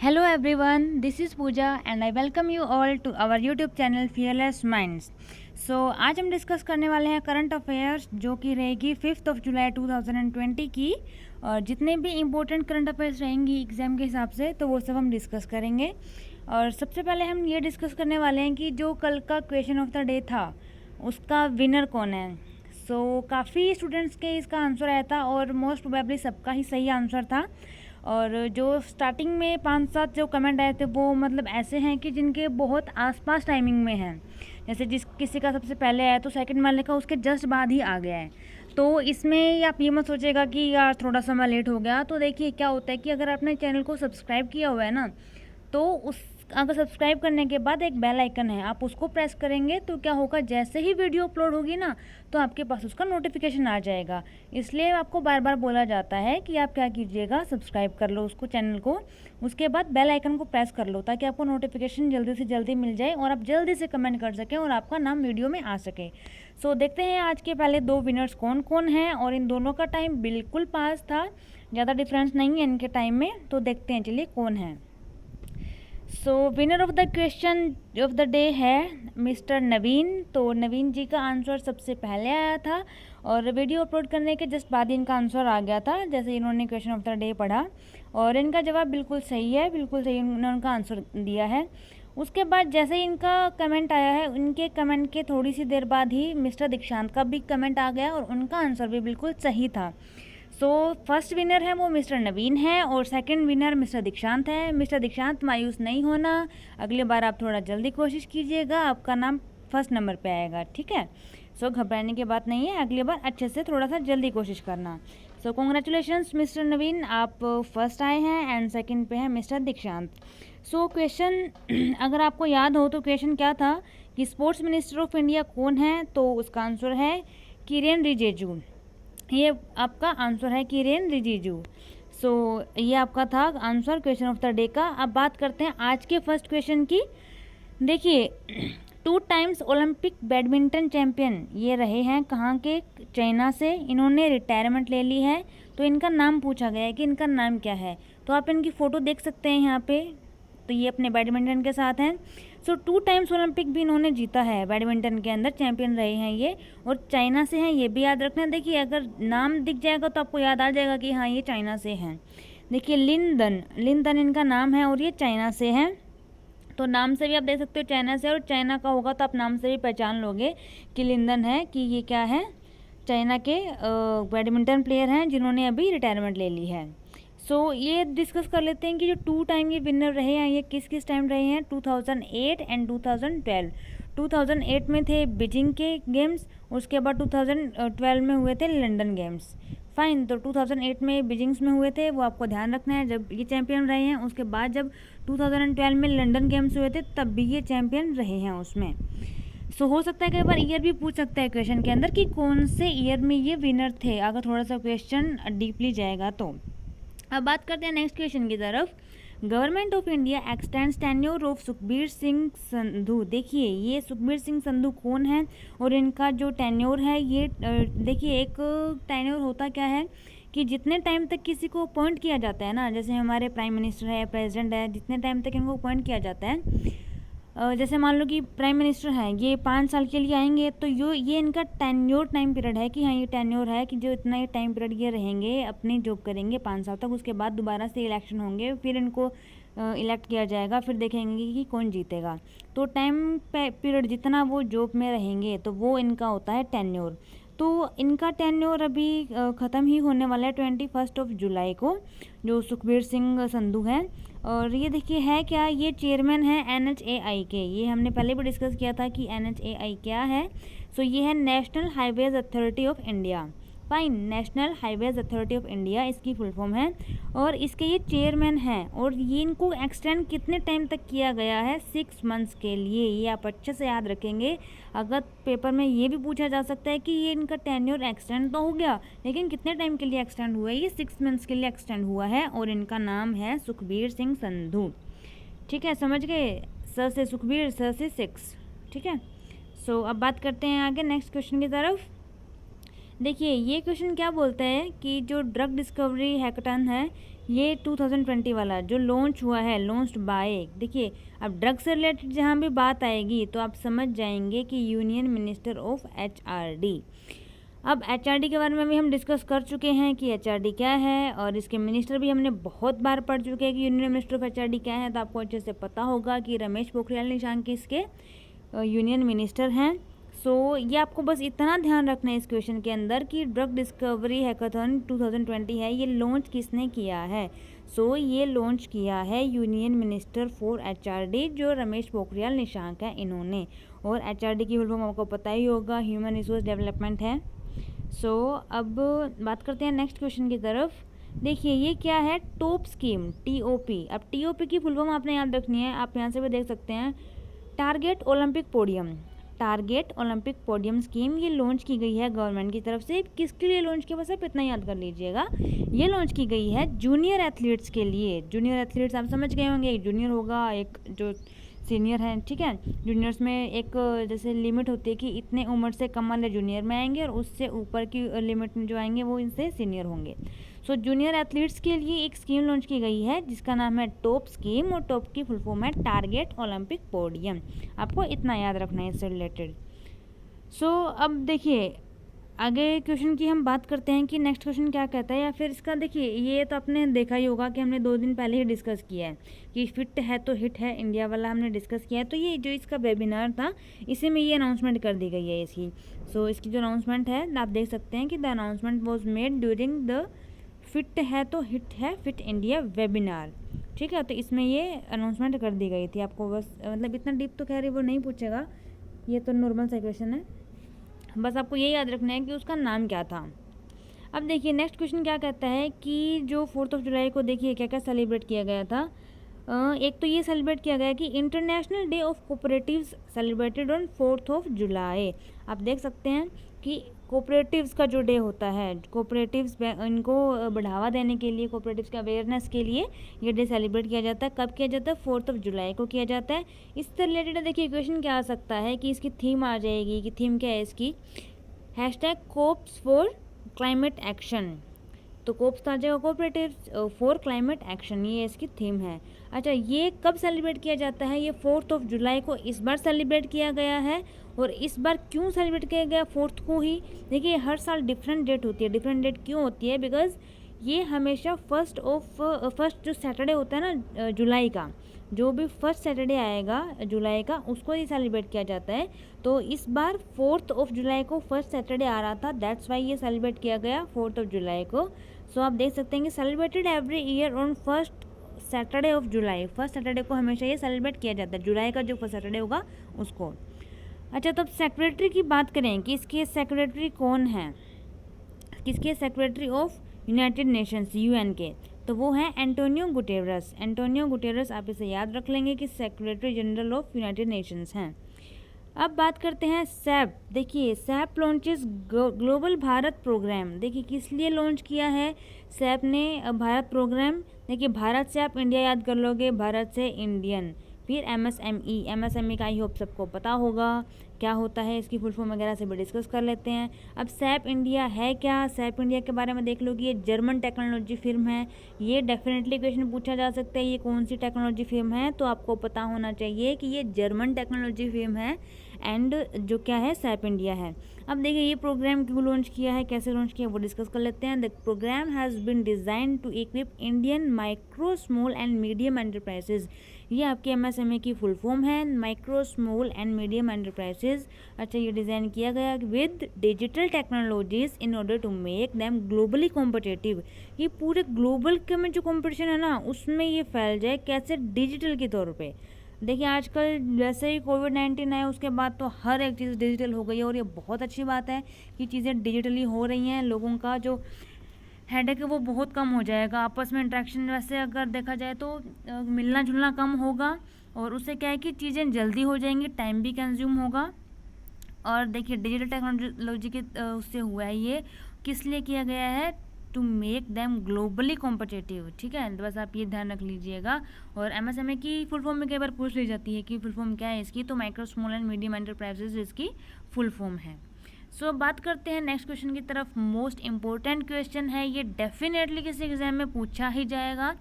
Hello everyone, this is Pooja and I welcome you all to our YouTube channel Fearless Minds. आज हम discuss करने वाले हैं current affairs जो कि रहेगी 5 जुलाई 2020 की। और जितने भी इम्पोर्टेंट करंट अफेयर्स रहेंगी एग्ज़ाम के हिसाब से तो वो सब हम डिस्कस करेंगे। और सबसे पहले हम ये डिस्कस करने वाले हैं कि जो कल का क्वेश्चन ऑफ द डे था उसका विनर कौन है। काफ़ी स्टूडेंट्स के इसका आंसर आया था और मोस्ट प्रोबेबली सबका ही सही आंसर था। और जो स्टार्टिंग में 5-7 जो कमेंट आए थे वो मतलब ऐसे हैं कि जिनके बहुत आसपास टाइमिंग में हैं। जैसे जिस किसी का सबसे पहले आया तो सेकंड वाले का उसके जस्ट बाद ही आ गया है। तो इसमें आप ये मत सोचेगा कि यार थोड़ा सा मैं लेट हो गया। तो देखिए क्या होता है कि अगर आपने चैनल को सब्सक्राइब किया हुआ है ना तो उस अगर सब्सक्राइब करने के बाद एक बेल आइकन है, आप उसको प्रेस करेंगे तो क्या होगा, जैसे ही वीडियो अपलोड होगी ना तो आपके पास उसका नोटिफिकेशन आ जाएगा। इसलिए आपको बार बार बोला जाता है कि आप क्या कीजिएगा, सब्सक्राइब कर लो उसको, चैनल को, उसके बाद बेल आइकन को प्रेस कर लो ताकि आपको नोटिफिकेशन जल्दी से जल्दी मिल जाए और आप जल्दी से कमेंट कर सकें और आपका नाम वीडियो में आ सके। देखते हैं आज के पहले 2 विनर्स कौन कौन हैं। और इन दोनों का टाइम बिल्कुल पास था, ज़्यादा डिफरेंस नहीं है इनके टाइम में। तो देखते हैं चलिए कौन है। Winner of the question of the day है मिस्टर नवीन। तो नवीन जी का आंसर सबसे पहले आया था और वीडियो अपलोड करने के जस्ट बाद ही इनका आंसर आ गया था जैसे इन्होंने क्वेश्चन ऑफ द डे पढ़ा। और इनका जवाब बिल्कुल सही है, बिल्कुल सही उन्होंने उनका आंसर दिया है। उसके बाद जैसे ही इनका कमेंट आया है, उनके कमेंट के थोड़ी सी देर बाद ही मिस्टर दीक्षांत का भी कमेंट आ गया और उनका आंसर भी बिल्कुल सही था। फर्स्ट विनर है वो मिस्टर नवीन है और सेकंड विनर मिस्टर दीक्षांत है। मिस्टर दीक्षांत मायूस नहीं होना, अगली बार आप थोड़ा जल्दी कोशिश कीजिएगा, आपका नाम फर्स्ट नंबर पे आएगा, ठीक है। घबराने की बात नहीं है, अगली बार अच्छे से थोड़ा सा जल्दी कोशिश करना। कॉन्ग्रेचुलेशंस मिस्टर नवीन, आप फर्स्ट आए हैं एंड सेकंड पे है मिस्टर दीक्षांत। क्वेश्चन अगर आपको याद हो तो क्वेश्चन क्या था कि स्पोर्ट्स मिनिस्टर ऑफ इंडिया कौन है, तो उसका आंसर है किरेन रिजिजू। ये आपका आंसर है किरेन रिजिजू। ये आपका था answer question of the day का। अब बात करते हैं आज के फर्स्ट क्वेश्चन की। देखिए 2 टाइम्स ओलंपिक बैडमिंटन चैंपियन ये रहे हैं कहाँ के, चाइना से। इन्होंने रिटायरमेंट ले ली है तो इनका नाम पूछा गया है कि इनका नाम क्या है। तो आप इनकी फ़ोटो देख सकते हैं यहाँ पे। तो ये अपने बैडमिंटन के साथ हैं। 2 टाइम्स ओलंपिक भी इन्होंने जीता है, बैडमिंटन के अंदर चैंपियन रहे हैं ये, और चाइना से हैं, ये भी याद रखना। देखिए अगर नाम दिख जाएगा तो आपको याद आ जाएगा कि हाँ ये चाइना से हैं। देखिए लिन दन इनका नाम है और ये चाइना से हैं। तो नाम से भी आप देख सकते हो चाइना से, और चाइना का होगा तो आप नाम से भी पहचान लोगे कि लिंदन है, कि ये क्या है, चाइना के बैडमिंटन प्लेयर हैं जिन्होंने अभी रिटायरमेंट ले ली है। ये डिस्कस कर लेते हैं कि जो 2 टाइम ये विनर रहे हैं ये किस किस टाइम रहे हैं, 2008 एंड 2012। 2008 में थे बीजिंग के गेम्स, उसके बाद 2012 में हुए थे लंदन गेम्स। फाइन, तो 2008 में बीजिंग्स में हुए थे, वो आपको ध्यान रखना है जब ये चैंपियन रहे हैं। उसके बाद जब 2012 में लंदन गेम्स हुए थे तब भी ये चैंपियन रहे हैं उसमें। हो सकता है कई बार ईयर भी पूछ सकता है क्वेश्चन के अंदर कि कौन से ईयर में ये विनर थे, अगर थोड़ा सा क्वेश्चन डीपली जाएगा तो। अब बात करते हैं नेक्स्ट क्वेश्चन की तरफ। Government of India extends tenure of Sukhbir Singh Sandhu. देखिए ये सुखबीर सिंह संधू कौन है और इनका जो टेन्योर है ये देखिए, एक टेन्योर होता क्या है कि जितने टाइम तक किसी को अपॉइंट किया जाता है ना, जैसे हमारे प्राइम मिनिस्टर है, प्रेसिडेंट है, जितने टाइम तक इनको अपॉइंट किया जाता है, जैसे मान लो कि प्राइम मिनिस्टर हैं, ये 5 साल के लिए आएंगे, तो ये इनका टेन्योर टाइम पीरियड है कि हाँ ये टेन्योर है कि जो इतना ये टाइम पीरियड ये रहेंगे, अपनी जॉब करेंगे 5 साल तक, उसके बाद दोबारा से इलेक्शन होंगे, फिर इनको इलेक्ट किया जाएगा, फिर देखेंगे कि कौन जीतेगा। तो टाइम पीरियड जितना वो जॉब में रहेंगे तो वो इनका होता है टेन्योर। तो इनका टेन्योर अभी ख़त्म ही होने वाला है 21 जुलाई को, जो सुखबीर सिंह संधू हैं। और ये देखिए है क्या, ये चेयरमैन है NHAI के। ये हमने पहले भी डिस्कस किया था कि NHAI क्या है। ये है national highways authority of India. Fine, national highways authority of India इसकी फुल फॉर्म है और इसके ये चेयरमैन हैं। और ये इनको एक्सटेंड कितने टाइम तक किया गया है, 6 मंथ्स के लिए। ये आप अच्छे से याद रखेंगे, अगर पेपर में ये भी पूछा जा सकता है कि ये इनका टेन्योर एक्सटेंड तो हो गया लेकिन कितने टाइम के लिए एक्सटेंड हुआ है, ये 6 मंथ्स के लिए एक्सटेंड हुआ है और इनका नाम है सुखबीर सिंह संधू। ठीक है, समझ गए, स से सुखबीर, स से 6, ठीक है। अब बात करते हैं आगे नेक्स्ट क्वेश्चन की तरफ। देखिए ये क्वेश्चन क्या बोलता है कि जो ड्रग डिस्कवरी हैकाथन है ये 2020 वाला जो लॉन्च हुआ है, लॉन्च्ड बाय, देखिए अब ड्रग से रिलेटेड जहाँ भी बात आएगी तो आप समझ जाएंगे कि यूनियन मिनिस्टर ऑफ एचआरडी। अब एचआरडी के बारे में भी हम डिस्कस कर चुके हैं कि एचआरडी क्या है, और इसके मिनिस्टर भी हमने बहुत बार पढ़ चुके हैं कि यूनियन मिनिस्टर ऑफ एचआरडी क्या है। तो आपको अच्छे से पता होगा कि रमेश पोखरियाल निशंक इसके यूनियन मिनिस्टर हैं। सो ये आपको बस इतना ध्यान रखना है इस क्वेश्चन के अंदर कि ड्रग डिस्कवरी हैकाथन 2020 है, ये लॉन्च किसने किया है। सो ये लॉन्च किया है यूनियन मिनिस्टर फॉर एचआरडी, जो रमेश पोखरियाल निशंक है इन्होंने। और एचआरडी की फुल फॉर्म आपको पता ही होगा, ह्यूमन रिसोर्स डेवलपमेंट है। सो अब बात करते हैं नेक्स्ट क्वेश्चन की तरफ। देखिए ये क्या है, टॉप स्कीम, टीओपी। अब टीओपी की फुल फॉर्म आपने याद रखनी है, आप यहाँ से भी देख सकते हैं, target Olympic podium. Target Olympic podium scheme ये लॉन्च की गई है गवर्नमेंट की तरफ से। किसके लिए लॉन्च किया, बस आप इतना याद कर लीजिएगा। ये लॉन्च की गई है जूनियर एथलीट्स के लिए। जूनियर एथलीट्स आप समझ गए होंगे, एक जूनियर होगा, एक जो सीनियर है, ठीक है। जूनियर्स में एक जैसे लिमिट होती है कि इतने उम्र से कम वाले जूनियर में आएंगे और उससे ऊपर की लिमिट में जो आएंगे वो इनसे सीनियर होंगे। सो जूनियर एथलीट्स के लिए एक स्कीम लॉन्च की गई है जिसका नाम है टॉप स्कीम, और टॉप की फुल फॉर्म है टारगेट ओलंपिक पोडियम। आपको इतना याद रखना है इससे रिलेटेड। सो अब देखिए आगे क्वेश्चन की हम बात करते हैं कि नेक्स्ट क्वेश्चन क्या कहता है, या फिर इसका देखिए ये तो आपने देखा ही होगा कि हमने 2 दिन पहले ही डिस्कस किया है कि फिट है तो हिट है इंडिया वाला हमने डिस्कस किया है। तो ये जो इसका वेबिनार था इसी में ये अनाउंसमेंट कर दी गई है इसकी। सो इसकी जो अनाउंसमेंट है आप देख सकते हैं कि the announcement was made during the fit है तो हिट है फिट इंडिया वेबिनार, ठीक है। तो इसमें ये अनाउंसमेंट कर दी गई थी। आपको बस मतलब इतना डीप तो खैर वो नहीं पूछेगा, ये तो नॉर्मल सा क्वेश्चन है, बस आपको ये याद रखना है कि उसका नाम क्या था। अब देखिए नेक्स्ट क्वेश्चन क्या कहता है कि जो 4 जुलाई को देखिए क्या क्या सेलिब्रेट किया गया था। एक तो ये सेलिब्रेट किया गया कि international day of cooperatives celebrated on 4 जुलाई। आप देख सकते हैं कि कोऑपरेटिव्स का जो डे होता है, कोऑपरेटिव्स इनको बढ़ावा देने के लिए, कोऑपरेटिव्स के अवेयरनेस के लिए ये डे सेलिब्रेट किया जाता है। कब किया जाता है, 4 जुलाई को किया जाता है। इससे रिलेटेड देखिए क्वेश्चन क्या आ सकता है कि इसकी थीम आ जाएगी, कि थीम क्या है इसकी, #कोप्स फॉर क्लाइमेट एक्शन। तो कोप्स आ जाएगा कोऑपरेटिव्स फॉर क्लाइमेट एक्शन, ये इसकी थीम है। अच्छा ये कब सेलिब्रेट किया जाता है, ये 4 जुलाई को इस बार सेलिब्रेट किया गया है। और इस बार क्यों सेलिब्रेट किया गया 4 को ही, देखिए हर साल डिफरेंट डेट होती है। डिफरेंट डेट क्यों होती है, बिकॉज ये हमेशा फर्स्ट जो सैटरडे होता है ना जुलाई का, जो भी फर्स्ट सैटरडे आएगा जुलाई का उसको ही सेलिब्रेट किया जाता है। तो इस बार 4 जुलाई को फर्स्ट सैटरडे आ रहा था, दैट्स वाई ये सेलिब्रेट किया गया 4 जुलाई को। सो आप देख सकते हैं कि celebrated every year on first Saturday of July. First Saturday को हमेशा ये सेलिब्रेट किया जाता है, जुलाई का जो फर्स्ट सैटरडे होगा उसको। अच्छा तो अब सेक्रेटरी की बात करें कि इसके सेक्रेटरी कौन हैं, किसके secretary of United Nations UN के, तो वो हैं एंटोनियो गुटेरस। एंटोनियो गुटेरस आप इसे याद रख लेंगे कि secretary general of United Nations हैं। अब बात करते हैं सैप। देखिए SAP launches global Bharat program. देखिए किस लिए लॉन्च किया है सैप ने भारत प्रोग्राम, देखिए भारत से आप इंडिया याद कर लोगे, भारत से इंडियन, फिर एमएसएमई का आई होप सबको पता होगा क्या होता है, इसकी फुल फॉर्म वगैरह से भी डिस्कस कर लेते हैं। अब सैप इंडिया है क्या, सैप इंडिया के बारे में देख लो कि ये जर्मन टेक्नोलॉजी फिर्म है। ये डेफिनेटली क्वेश्चन पूछा जा सकता है ये कौन सी टेक्नोलॉजी फिर्म है, तो आपको पता होना चाहिए कि ये जर्मन टेक्नोलॉजी फिर्म है एंड जो क्या है सैप इंडिया है। अब देखिए ये प्रोग्राम क्यों लॉन्च किया है, कैसे लॉन्च किया वो डिस्कस कर लेते हैं। The program has been design to equip Indian micro small and medium enterprises. ये आपके एमएसएमई की फुल फॉर्म है, micro small and medium enterprises. अच्छा ये डिज़ाइन किया गया with digital technologies in order to make them globally competitive. ये पूरे ग्लोबल के में जो कॉम्पिटिशन है ना उसमें ये फैल जाए, कैसे, डिजिटल के तौर पे। देखिए आजकल जैसे ही कोविड-19 आया उसके बाद तो हर एक चीज़ डिजिटल हो गई है, और ये बहुत अच्छी बात है कि चीज़ें डिजिटली हो रही हैं। लोगों का जो हेडेक है वो बहुत कम हो जाएगा, आपस में इंट्रैक्शन वैसे अगर देखा जाए तो मिलना जुलना कम होगा, और उससे क्या है कि चीज़ें जल्दी हो जाएंगी, टाइम भी कंज्यूम होगा। और देखिए डिजिटल टेक्नोलॉजी के उससे हुआ है, ये किस लिए किया गया है, to make them globally competitive, ठीक है। तो बस आप ये ध्यान रख लीजिएगा। और एमएसएमई की फुल फॉर्म में कई बार पूछ ली जाती है कि फुल फॉर्म क्या है इसकी, तो micro small and medium enterprises इसकी फुल फॉर्म है। सो बात करते हैं नेक्स्ट क्वेश्चन की तरफ। मोस्ट इम्पोर्टेंट क्वेश्चन है ये, डेफिनेटली किसी एग्जाम में पूछा ही जाएगा।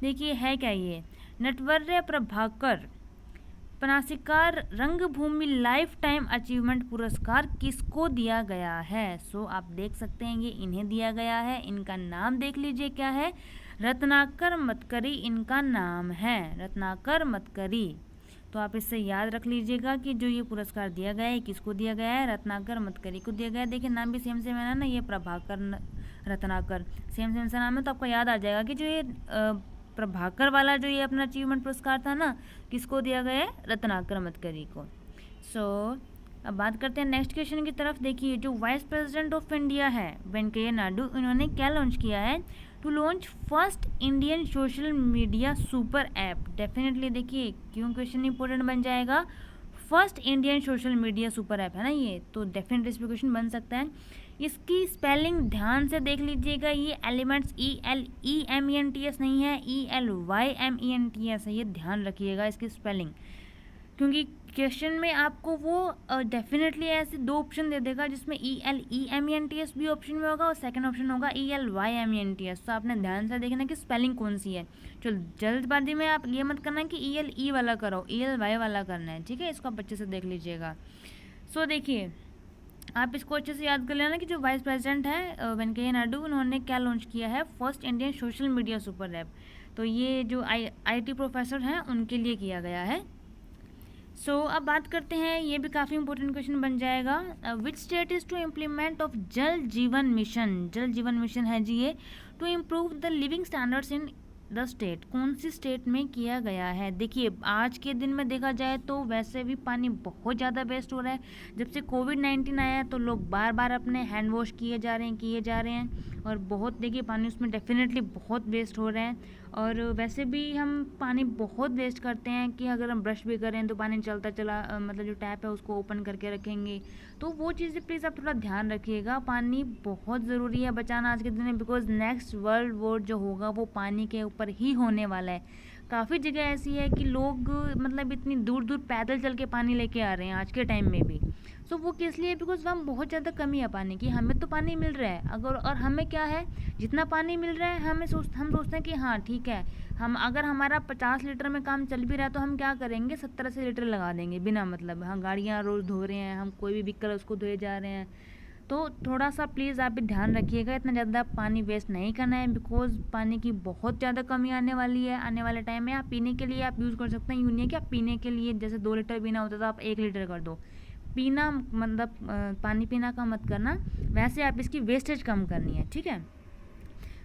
देखिए है क्या ये, नटवर्य प्रभाकर पनासिकार रंगभूमि लाइफ टाइम अचीवमेंट पुरस्कार किसको दिया गया है? सो आप देख सकते हैं ये इन्हें दिया गया है। इनका नाम देख लीजिए क्या है, रत्नाकर मतकरी इनका नाम है, रत्नाकर मतकरी। तो आप इससे याद रख लीजिएगा कि जो ये पुरस्कार दिया गया है किसको दिया गया है, रत्नाकर मतकरी को दिया गया है। देखिए नाम भी सेम सेम है ना, ये प्रभाकर रत्नाकर सेम सेम सा नाम है, तो आपको याद आ जाएगा कि जो ये प्रभाकर वाला जो ये अपना अचीवमेंट पुरस्कार था ना, किसको दिया गया है, रत्नाकर मतकरी को। सो अब बात करते हैं नेक्स्ट क्वेश्चन की तरफ। देखिए जो वाइस प्रेसिडेंट ऑफ इंडिया है वेंकैया नायडू, इन्होंने क्या लॉन्च किया है, to launch first Indian social media super app. Definitely देखिए क्यों क्वेश्चन इंपॉर्टेंट बन जाएगा, first Indian social media super app है ना ये, तो डेफिनेटली इस पर क्वेश्चन बन सकता है। इसकी स्पेलिंग ध्यान से देख लीजिएगा, ये एलिमेंट्स ELEMENTS नहीं है, ELYMENTS है, ये ध्यान रखिएगा इसकी स्पेलिंग, क्योंकि क्वेश्चन में आपको वो डेफिनेटली ऐसे दो ऑप्शन दे देगा जिसमें ELEMENTS भी ऑप्शन में होगा और सेकंड ऑप्शन होगा ELYMENTS। तो आपने ध्यान से देखना कि स्पेलिंग कौन सी है। चलो जल्दबाजी में आप ये मत करना कि ELE वाला करो, ELY वाला करना है, ठीक है, इसको आप अच्छे से देख लीजिएगा। सो देखिए आप इसको अच्छे से याद कर लेना कि जो वाइस प्रेसिडेंट है वेंकैया नायडू, उन्होंने क्या लॉन्च किया है, first Indian social media super app. तो ये जो IT प्रोफेसर हैं उनके लिए किया गया है। सो अब बात करते हैं, ये भी काफ़ी इंपॉर्टेंट क्वेश्चन बन जाएगा, which state is to implement of Jal Jeevan mission. Jal Jeevan mission है जी ये, to improve the living standards in the state. कौन सी स्टेट में किया गया है? देखिए आज के दिन में देखा जाए तो वैसे भी पानी बहुत ज़्यादा वेस्ट हो रहा है। जब से कोविड-19 आया है तो लोग बार बार अपने हैंड वॉश किए जा रहे हैं और बहुत देखिए पानी उसमें डेफिनेटली बहुत वेस्ट हो रहा है। और वैसे भी हम पानी बहुत वेस्ट करते हैं कि अगर हम ब्रश भी करें तो पानी चलता चला मतलब जो टैप है उसको ओपन करके रखेंगे, तो वो चीज़ें प्लीज़ आप थोड़ा ध्यान रखिएगा। पानी बहुत ज़रूरी है बचाना आज के दिन में, बिकॉज नेक्स्ट वर्ल्ड वॉर जो होगा वो पानी के ऊपर ही होने वाला है। काफ़ी जगह ऐसी है कि लोग मतलब इतनी दूर दूर पैदल चल के पानी लेके आ रहे हैं आज के टाइम में भी। सो वो किस लिए, बिकॉज वहाँ बहुत ज़्यादा कमी है पानी की। हमें तो पानी मिल रहा है अगर, और हमें क्या है जितना पानी मिल रहा है हम सोचते हैं कि हाँ ठीक है, हम अगर हमारा 50 लीटर में काम चल भी रहा है तो हम क्या करेंगे 70-80 लीटर लगा देंगे बिना मतलब। हाँ गाड़ियाँ रोज़ धो रहे हैं, हम कोई भी व्हीकल उसको धोए जा रहे हैं। तो थोड़ा सा प्लीज़ आप भी ध्यान रखिएगा, इतना ज़्यादा पानी वेस्ट नहीं करना है, बिकॉज पानी की बहुत ज़्यादा कमी आने वाली है आने वाले टाइम में। आप पीने के लिए आप यूज़ कर सकते हैं, यूँ नहीं है कि आप पीने के लिए जैसे 2 लीटर पीना होता था आप 1 लीटर कर दो। पीना मतलब पानी पीना का मत करना, वैसे आप इसकी वेस्टेज कम करनी है, ठीक है।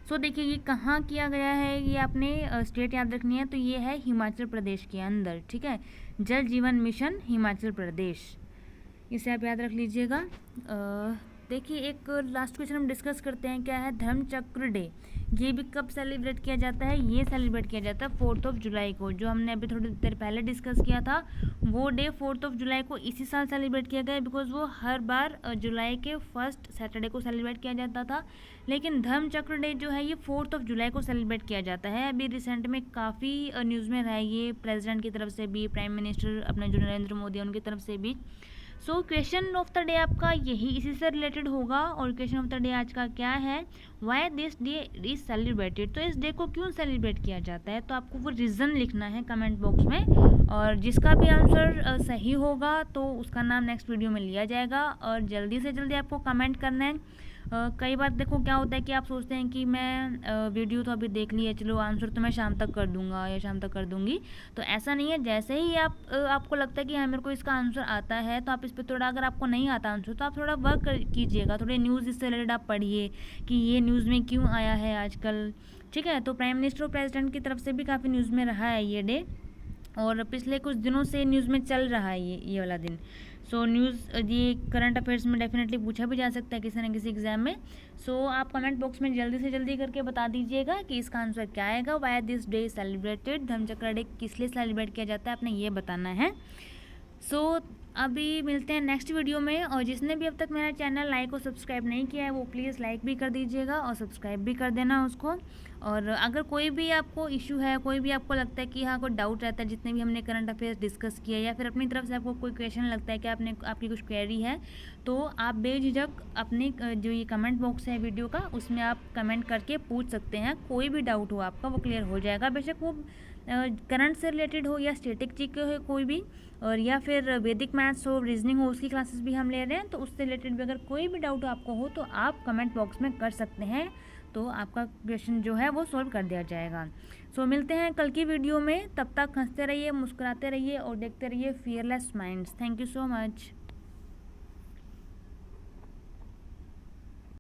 सो देखिए ये कहाँ किया गया है, ये आपने स्टेट याद रखनी है, तो ये है हिमाचल प्रदेश के अंदर, ठीक है। जल जीवन मिशन हिमाचल प्रदेश, इसे आप याद रख लीजिएगा। देखिए एक लास्ट क्वेश्चन हम डिस्कस करते हैं, क्या है, धर्मचक्र डे। ये भी कब सेलिब्रेट किया जाता है? ये सेलिब्रेट किया जाता है 4 जुलाई को। जो हमने अभी थोड़ी देर पहले डिस्कस किया था वो डे 4 जुलाई को इसी साल सेलिब्रेट किया गया, बिकॉज वो हर बार जुलाई के फर्स्ट सैटरडे को सेलिब्रेट किया जाता था। लेकिन धर्मचक्र डे जो है ये 4 जुलाई को सेलिब्रेट किया जाता है। अभी रिसेंट में काफ़ी न्यूज़ में रहा है ये, प्रेसिडेंट की तरफ से भी, प्राइम मिनिस्टर अपने जो नरेंद्र मोदी है उनकी तरफ से भी। So question of the day आपका यही इसी से रिलेटेड होगा। और क्वेश्चन ऑफ द डे आज का क्या है, Y this day is celebrated. तो इस डे को क्यों सेलिब्रेट किया जाता है, तो आपको वो रीज़न लिखना है कमेंट बॉक्स में, और जिसका भी आंसर सही होगा तो उसका नाम नेक्स्ट वीडियो में लिया जाएगा। और जल्दी से जल्दी आपको कमेंट करना है। कई बार देखो क्या होता है कि आप सोचते हैं कि मैं वीडियो तो अभी देख ली है, चलो आंसर तो मैं शाम तक कर दूंगा या शाम तक कर दूंगी, तो ऐसा नहीं है। जैसे ही आपको लगता है कि हाँ मेरे को इसका आंसर आता है, तो आप इस पर थोड़ा, अगर आपको नहीं आता आंसर तो आप थोड़ा वर्क कीजिएगा, थोड़े न्यूज़ इससे रिलेटेड आप पढ़िए कि ये न्यूज़ में क्यों आया है आजकल, ठीक है। तो प्राइम मिनिस्टर और प्रेसिडेंट की तरफ से भी काफ़ी न्यूज़ में रहा है ये डे, और पिछले कुछ दिनों से न्यूज़ में चल रहा है ये वाला दिन। सो न्यूज़ ये करंट अफेयर्स में डेफिनेटली पूछा भी जा सकता है किसी न किसी एग्जाम में। सो आप कमेंट बॉक्स में जल्दी से जल्दी करके बता दीजिएगा कि इसका आंसर क्या आएगा। Why this day celebrated, Dharmachakra day किस लिए सेलिब्रेट किया जाता है, आपने ये बताना है। सो अभी मिलते हैं नेक्स्ट वीडियो में। और जिसने भी अब तक मेरा चैनल लाइक और सब्सक्राइब नहीं किया है वो प्लीज़ लाइक भी कर दीजिएगा और सब्सक्राइब भी कर देना उसको। और अगर कोई भी आपको इशू है, कोई भी आपको लगता है कि हाँ कोई डाउट रहता है, जितने भी हमने करंट अफेयर्स डिस्कस किया, या फिर अपनी तरफ से आपको कोई क्वेश्चन लगता है कि आपकी कुछ क्वेरी है, तो आप बेझिझक अपनी जो ये कमेंट बॉक्स है वीडियो का, उसमें आप कमेंट करके पूछ सकते हैं। कोई भी डाउट हो आपका वो क्लियर हो जाएगा, बेशक वो करंट से रिलेटेड हो या स्टैटिक जी के हो कोई भी, और या फिर वैदिक मैथ्स हो, रीजनिंग हो, उसकी क्लासेस भी हम ले रहे हैं। तो उससे रिलेटेड भी अगर कोई भी डाउट आपको हो तो आप कमेंट बॉक्स में कर सकते हैं, तो आपका क्वेश्चन जो है वो सॉल्व कर दिया जाएगा। सो मिलते हैं कल की वीडियो में, तब तक हंसते रहिए, मुस्कुराते रहिए और देखते रहिए fearless minds. Thank you so much.